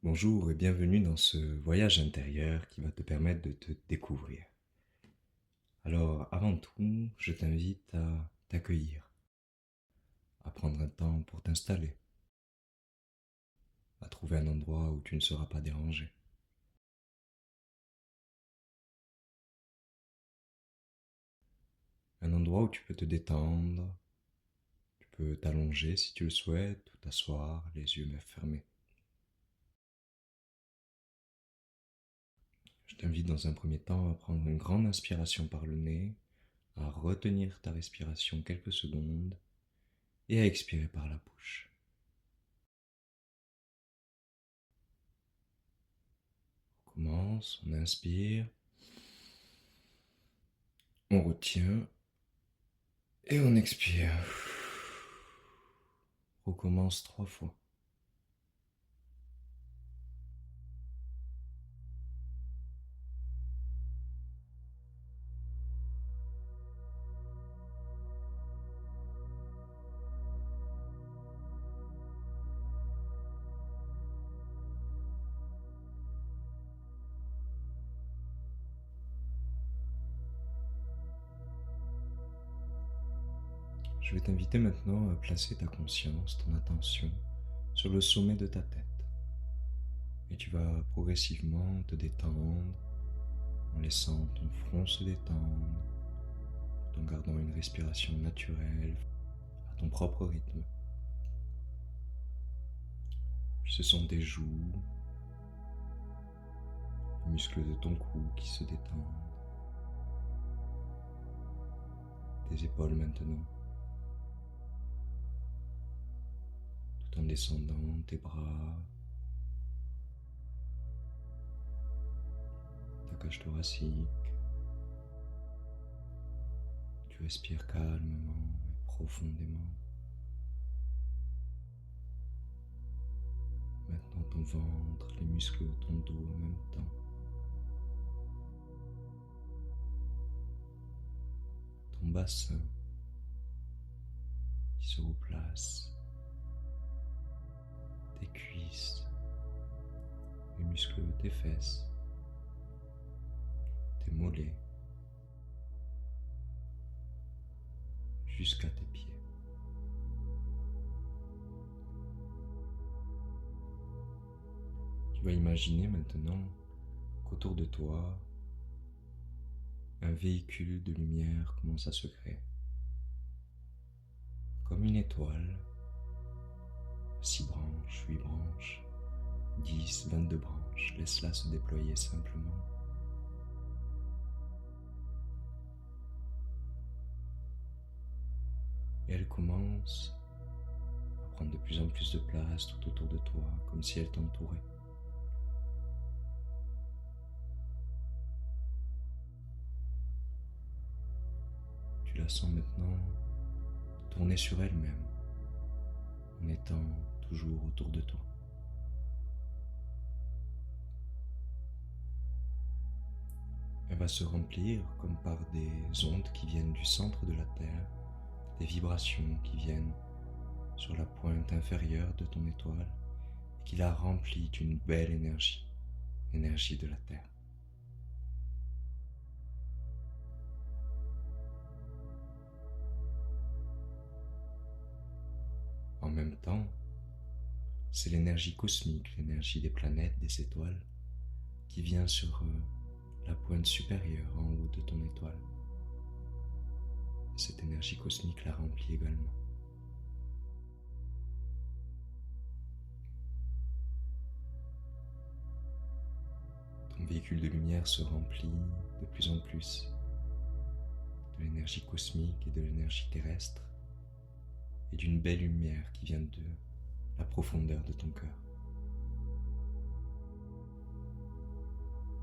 Bonjour et bienvenue dans ce voyage intérieur qui va te permettre de te découvrir. Alors, avant tout, je t'invite à t'accueillir, à prendre un temps pour t'installer, à trouver un endroit où tu ne seras pas dérangé. Un endroit où tu peux te détendre, tu peux t'allonger si tu le souhaites, ou t'asseoir, les yeux fermés. Je t'invite dans un premier temps à prendre une grande inspiration par le nez, à retenir ta respiration quelques secondes et à expirer par la bouche. On commence, on inspire, on retient et on expire. Recommence 3 fois. Je vais t'inviter maintenant à placer ta conscience, ton attention sur le sommet de ta tête. Et tu vas progressivement te détendre en laissant ton front se détendre, tout en gardant une respiration naturelle à ton propre rythme. Puis ce sont tes joues, les muscles de ton cou qui se détendent, tes épaules maintenant, tout en descendant tes bras, ta cage thoracique. Tu respires calmement et profondément. Maintenant ton ventre, les muscles de ton dos en même temps. Ton bassin qui se replace. Tes cuisses, les muscles de tes fesses, tes mollets, jusqu'à tes pieds. Tu vas imaginer maintenant qu'autour de toi, un véhicule de lumière commence à se créer. Comme une étoile, 6 branches, 8 branches, 10, 22 branches, laisse-la se déployer simplement. Et elle commence à prendre de plus en plus de place tout autour de toi, comme si elle t'entourait. Tu la sens maintenant tourner sur elle-même, en étant toujours autour de toi. Elle va se remplir comme par des ondes qui viennent du centre de la Terre, des vibrations qui viennent sur la pointe inférieure de ton étoile et qui la remplit d'une belle énergie, l'énergie de la Terre. En même temps, c'est l'énergie cosmique, l'énergie des planètes, des étoiles, qui vient sur la pointe supérieure en haut de ton étoile. Et cette énergie cosmique la remplit également. Ton véhicule de lumière se remplit de plus en plus de l'énergie cosmique et de l'énergie terrestre et d'une belle lumière qui vient de la profondeur de ton cœur.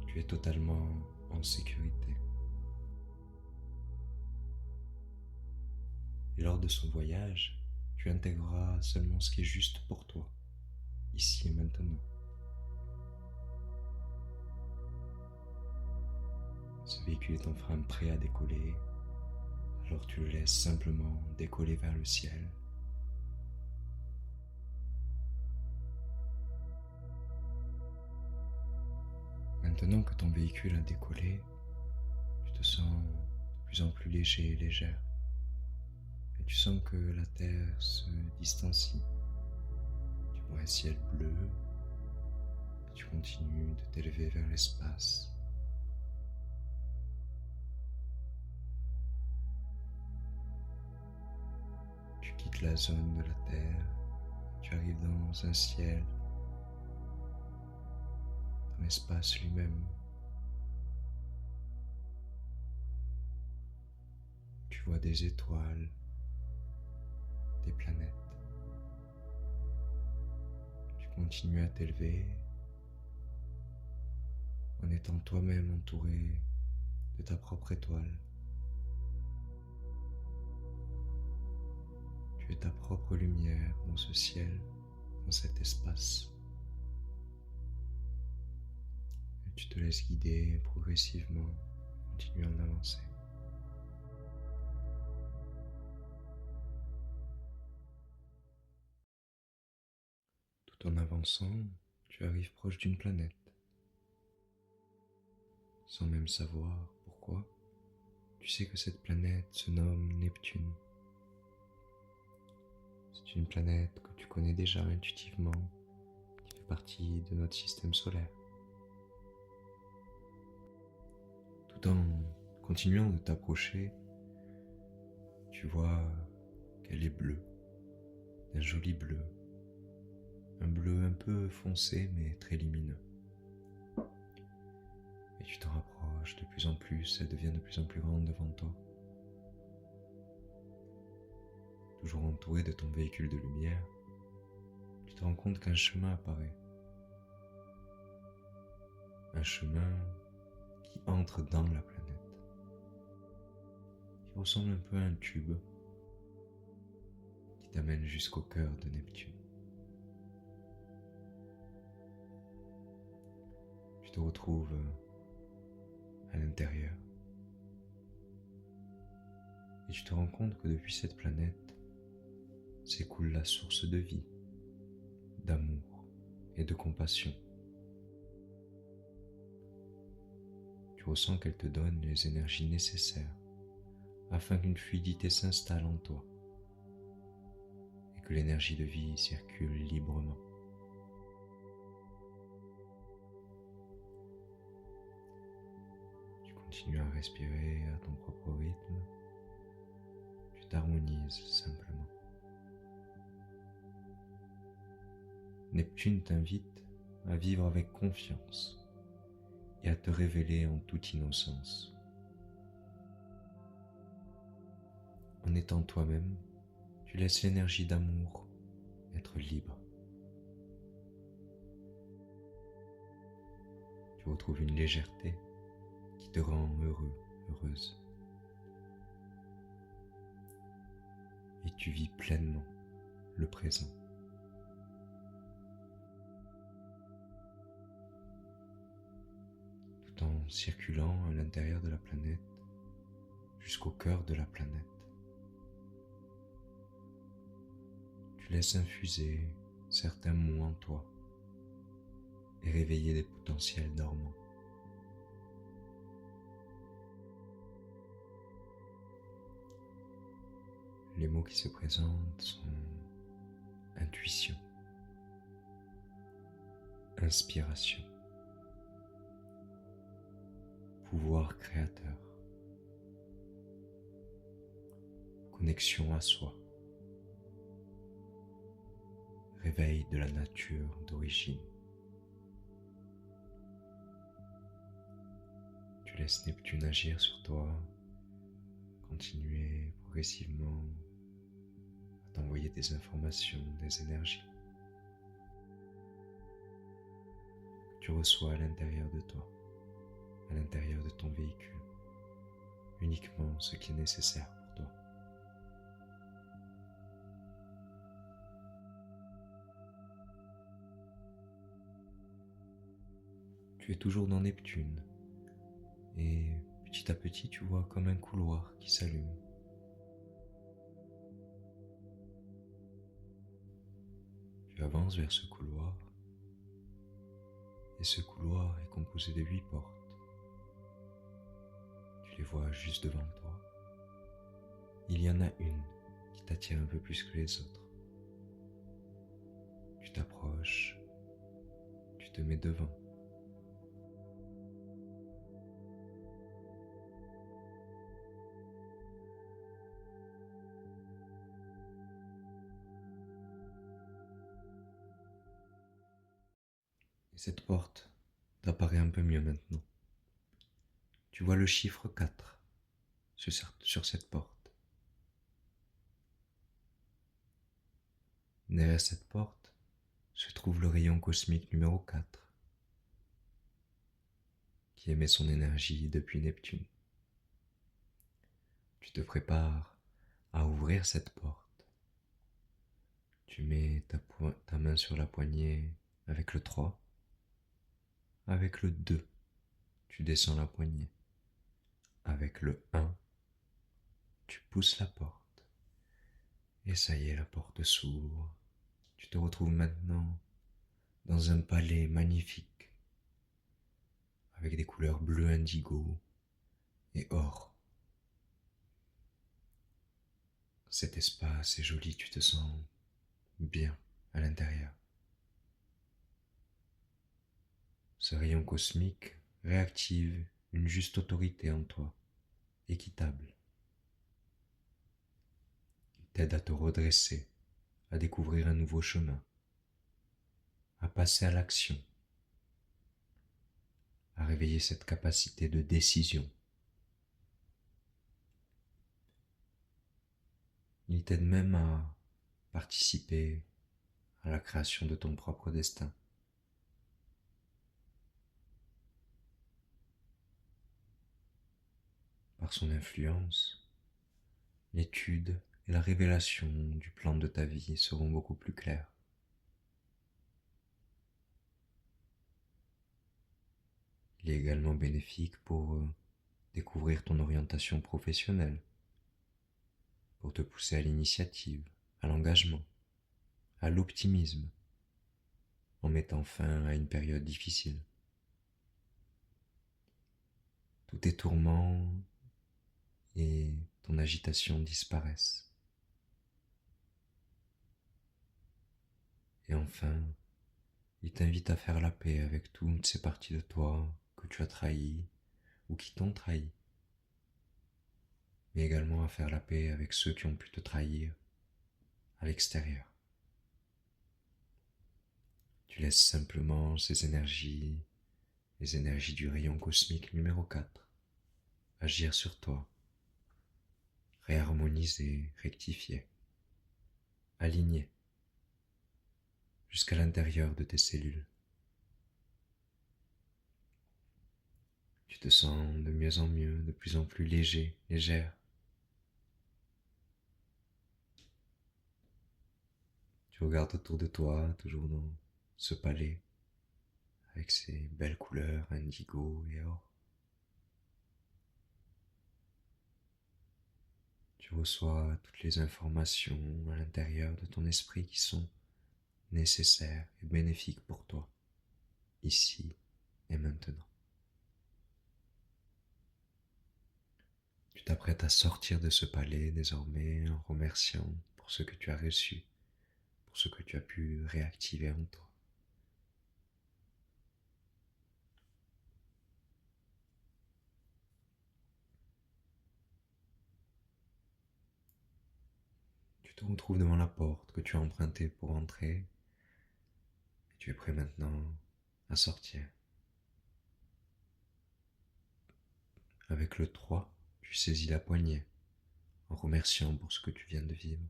Tu es totalement en sécurité. Et lors de ce voyage, tu intégreras seulement ce qui est juste pour toi, ici et maintenant. Ce véhicule est enfin prêt à décoller, alors tu le laisses simplement décoller vers le ciel. Maintenant que ton véhicule a décollé, tu te sens de plus en plus léger et légère. Et tu sens que la Terre se distancie. Tu vois un ciel bleu et tu continues de t'élever vers l'espace. Tu quittes la zone de la Terre, tu arrives dans un ciel, dans l'espace lui-même. Tu vois des étoiles, des planètes. Tu continues à t'élever en étant toi-même entouré de ta propre étoile. Tu es ta propre lumière dans ce ciel, dans cet espace. Et tu te laisses guider progressivement, continuant d'avancer. Tout en avançant, tu arrives proche d'une planète. Sans même savoir pourquoi, tu sais que cette planète se nomme Neptune. C'est une planète que tu connais déjà intuitivement, qui fait partie de notre système solaire. Tout en continuant de t'approcher, tu vois qu'elle est bleue, un joli bleu, un bleu un peu foncé mais très lumineux. Et tu t'en rapproches de plus en plus, elle devient de plus en plus grande devant toi. Toujours entouré de ton véhicule de lumière, tu te rends compte qu'un chemin apparaît. Un chemin qui entre dans la planète, qui ressemble un peu à un tube, qui t'amène jusqu'au cœur de Neptune. Tu te retrouves à l'intérieur et tu te rends compte que depuis cette planète s'écoule la source de vie, d'amour et de compassion. Tu ressens qu'elle te donne les énergies nécessaires afin qu'une fluidité s'installe en toi et que l'énergie de vie circule librement. Tu continues à respirer à ton propre rythme, tu t'harmonises simplement. Neptune t'invite à vivre avec confiance et à te révéler en toute innocence. En étant toi-même, tu laisses l'énergie d'amour être libre. Tu retrouves une légèreté qui te rend heureux, heureuse. Et tu vis pleinement le présent. Tout en circulant à l'intérieur de la planète jusqu'au cœur de la planète. Tu laisses infuser certains mots en toi et réveiller des potentiels dormants. Les mots qui se présentent sont intuition, inspiration, pouvoir créateur, connexion à soi, réveil de la nature d'origine. Tu laisses Neptune agir sur toi, continuer progressivement à t'envoyer des informations, des énergies. Tu reçois à l'intérieur de toi, à l'intérieur de ton véhicule, uniquement ce qui est nécessaire pour toi. Tu es toujours dans Neptune et petit à petit tu vois comme un couloir qui s'allume. Tu avances vers ce couloir Et ce couloir est composé de 8 portes. Tu les vois juste devant toi. Il y en a une qui t'attire un peu plus que les autres. Tu t'approches, tu te mets devant. Et cette porte t'apparaît un peu mieux maintenant. Tu vois le chiffre 4 sur cette porte. Derrière cette porte se trouve le rayon cosmique numéro 4, qui émet son énergie depuis Neptune. Tu te prépares à ouvrir cette porte. Tu mets ta main sur la poignée avec le 3. Avec le 2, tu descends la poignée. Avec le 1, tu pousses la porte. Et ça y est, la porte s'ouvre. Tu te retrouves maintenant dans un palais magnifique, avec des couleurs bleu indigo et or. Cet espace est joli, tu te sens bien à l'intérieur. Ce rayon cosmique réactive une juste autorité en toi, équitable. Il t'aide à te redresser, à découvrir un nouveau chemin, à passer à l'action, à réveiller cette capacité de décision. Il t'aide même à participer à la création de ton propre destin. Par son influence, l'étude et la révélation du plan de ta vie seront beaucoup plus claires. Il est également bénéfique pour découvrir ton orientation professionnelle, pour te pousser à l'initiative, à l'engagement, à l'optimisme, en mettant fin à une période difficile. Tous tes tourments et ton agitation disparaissent. Et enfin, il t'invite à faire la paix avec toutes ces parties de toi que tu as trahies ou qui t'ont trahi, mais également à faire la paix avec ceux qui ont pu te trahir à l'extérieur. Tu laisses simplement ces énergies, les énergies du rayon cosmique numéro 4, agir sur toi, réharmoniser, rectifier, aligner, jusqu'à l'intérieur de tes cellules. Tu te sens de mieux en mieux, de plus en plus léger, légère. Tu regardes autour de toi, toujours dans ce palais, avec ses belles couleurs indigo et or. Tu reçois toutes les informations à l'intérieur de ton esprit qui sont nécessaires et bénéfiques pour toi, ici et maintenant. Tu t'apprêtes à sortir de ce palais désormais en remerciant pour ce que tu as reçu, pour ce que tu as pu réactiver en toi. Tu te retrouves devant la porte que tu as empruntée pour entrer et tu es prêt maintenant à sortir. Avec le 3, tu saisis la poignée en remerciant pour ce que tu viens de vivre.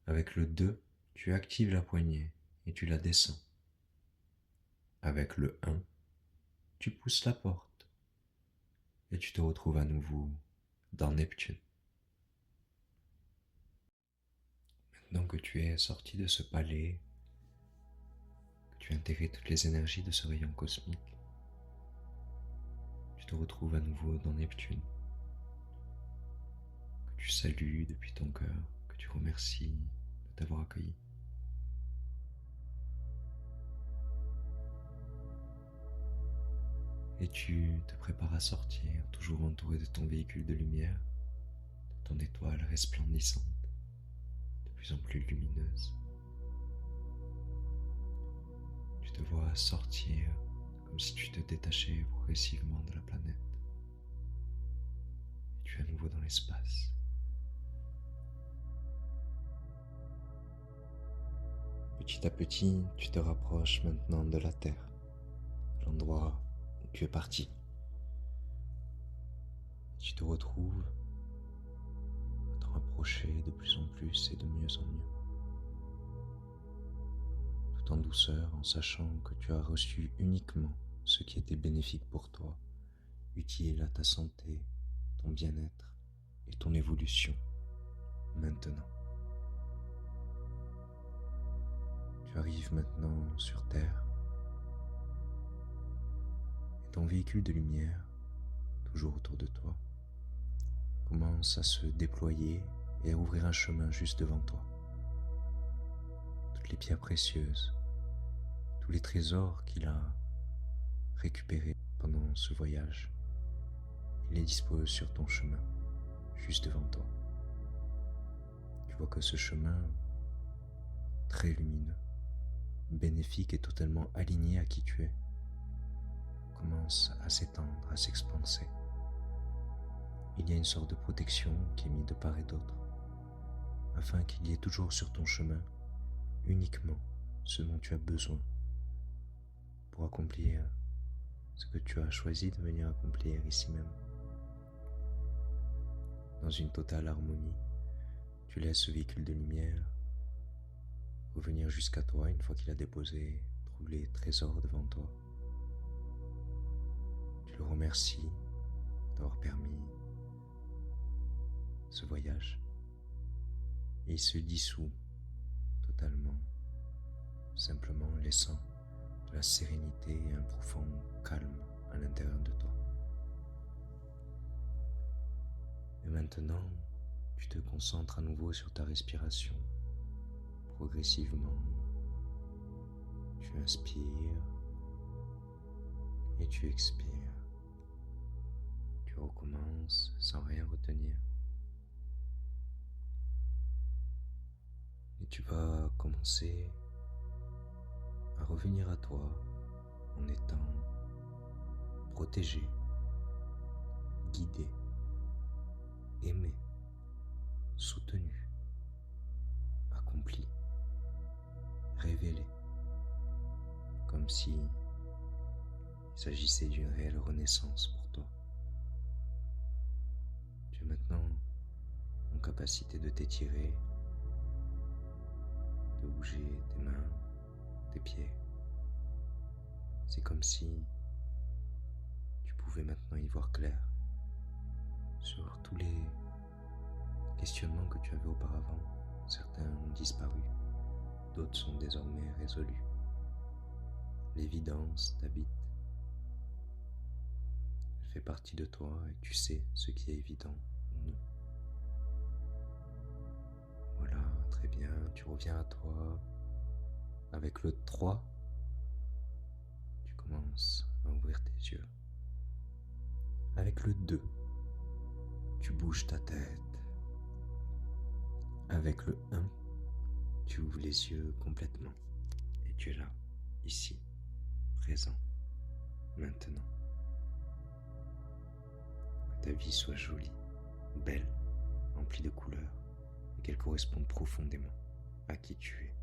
Avec le 2, tu actives la poignée et tu la descends. Avec le 1, tu pousses la porte et tu te retrouves à nouveau dans Neptune. Maintenant que tu es sorti de ce palais, que tu as intégré toutes les énergies de ce rayon cosmique, tu te retrouves à nouveau dans Neptune, que tu salues depuis ton cœur, que tu remercies de t'avoir accueilli. Et tu te prépares à sortir, toujours entouré de ton véhicule de lumière, de ton étoile resplendissante, de plus en plus lumineuse. Tu te vois sortir comme si tu te détachais progressivement de la planète. Et tu es à nouveau dans l'espace. Petit à petit, tu te rapproches maintenant de la Terre, de l'endroit où tu es parti. Tu te retrouves à te rapprocher de plus en plus et de mieux en mieux. Tout en douceur, en sachant que tu as reçu uniquement ce qui était bénéfique pour toi, utile à ta santé, ton bien-être et ton évolution maintenant. Tu arrives maintenant sur Terre et ton véhicule de lumière, toujours autour de toi, commence à se déployer et à ouvrir un chemin juste devant toi. Toutes les pierres précieuses, tous les trésors qu'il a récupérés pendant ce voyage, il les dispose sur ton chemin, juste devant toi. Tu vois que ce chemin, très lumineux, bénéfique et totalement aligné à qui tu es, commence à s'étendre, à s'expanser. Il y a une sorte de protection qui est mise de part et d'autre, afin qu'il y ait toujours sur ton chemin uniquement ce dont tu as besoin pour accomplir ce que tu as choisi de venir accomplir ici même. Dans une totale harmonie, tu laisses ce véhicule de lumière revenir jusqu'à toi une fois qu'il a déposé tous les trésors devant toi. Tu le remercies d'avoir permis ce voyage et il se dissout totalement, simplement laissant de la sérénité et un profond calme à l'intérieur de toi. Et maintenant, tu te concentres à nouveau sur ta respiration. Progressivement, tu inspires et tu expires. Tu recommences sans rien retenir. Et tu vas commencer à revenir à toi en étant protégé, guidé, aimé, soutenu, accompli, révélé, comme si il s'agissait d'une réelle renaissance pour toi. Tu es maintenant en capacité de t'étirer, de bouger tes mains, tes pieds. C'est comme si tu pouvais maintenant y voir clair sur tous les questionnements que tu avais auparavant. Certains ont disparu, d'autres sont désormais résolus. L'évidence t'habite. Elle fait partie de toi et tu sais ce qui est évident ou non. Voilà, très bien, tu reviens à toi. Avec le 3, tu commences à ouvrir tes yeux. Avec le 2, tu bouges ta tête. Avec le 1, tu ouvres les yeux complètement et tu es là, ici, présent, maintenant. Que ta vie soit jolie, belle, remplie de couleurs et qu'elle corresponde profondément à qui tu es.